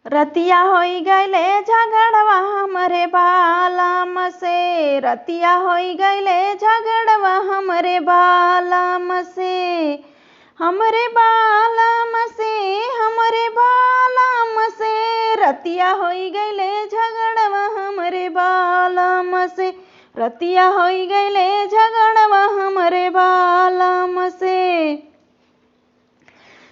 रतिया होई गईले झगड़वा हमरे बालम से, रतिया होई गईले झगड़वा हमरे बालम से, हमरे बालम से, हमरे बालम से, रतिया होई गईले झगड़वा हमरे बालम से, रतिया होई गईले झगड़वा हमरे बालम से।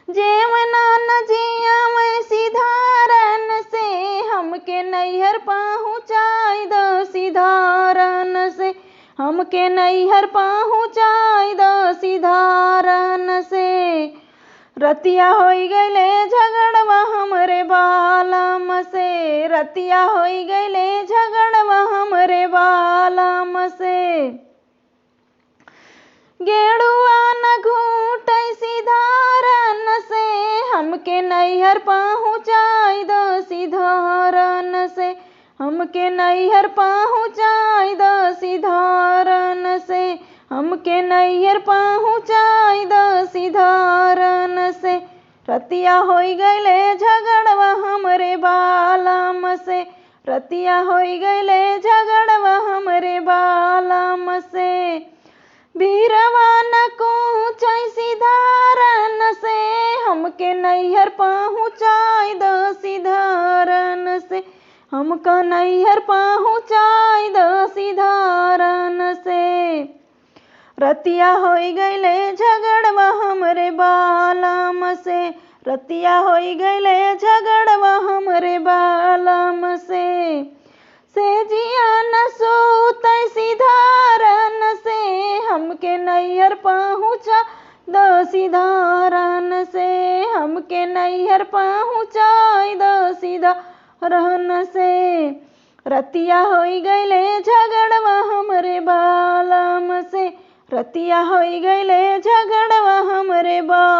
जेवना न जियाव सिधारन से, हमके नैहर पहुँचाई दो सिधारन से, हमके नैहर पहुँचाई दो सिधारन से। रतिया होई गईले झगड़वा हमरे बालम से, रतिया होई गईले झगड़वा हमरे बालम से। गेड़ुआ न घूटै सिधारन से, हमके नैहर पहुँचाई दो सिधारन से, हमके नैहर पहुँचाई दो सिधारन से, हमके नैहर पहुँचाई दो सिधारन से। रतिया होई गईले झगड़वा हमरे बालम से, रतिया होई गईले झगड़वा हमरे बालम से। भीरवा न कूचै सिधारन से, हमके नैहर पहुँचाई दो सिधारन से, हमका नैहर पहुँचाई दो सिधारन से। रतिया होई गईले झगड़वा हमरे बालम से, रतिया होई गईले झगड़वा हमरे बालम से। सेजिया न सूतै सिधारन से, हमके नैहर पहुँचा दो सिधारन से, हमके नैहर पहुँचाई दो सिधारन से। रतिया होई गईले झगड़वा हमरे बालम से, रतिया होई गईले झगड़वा हमरे बालम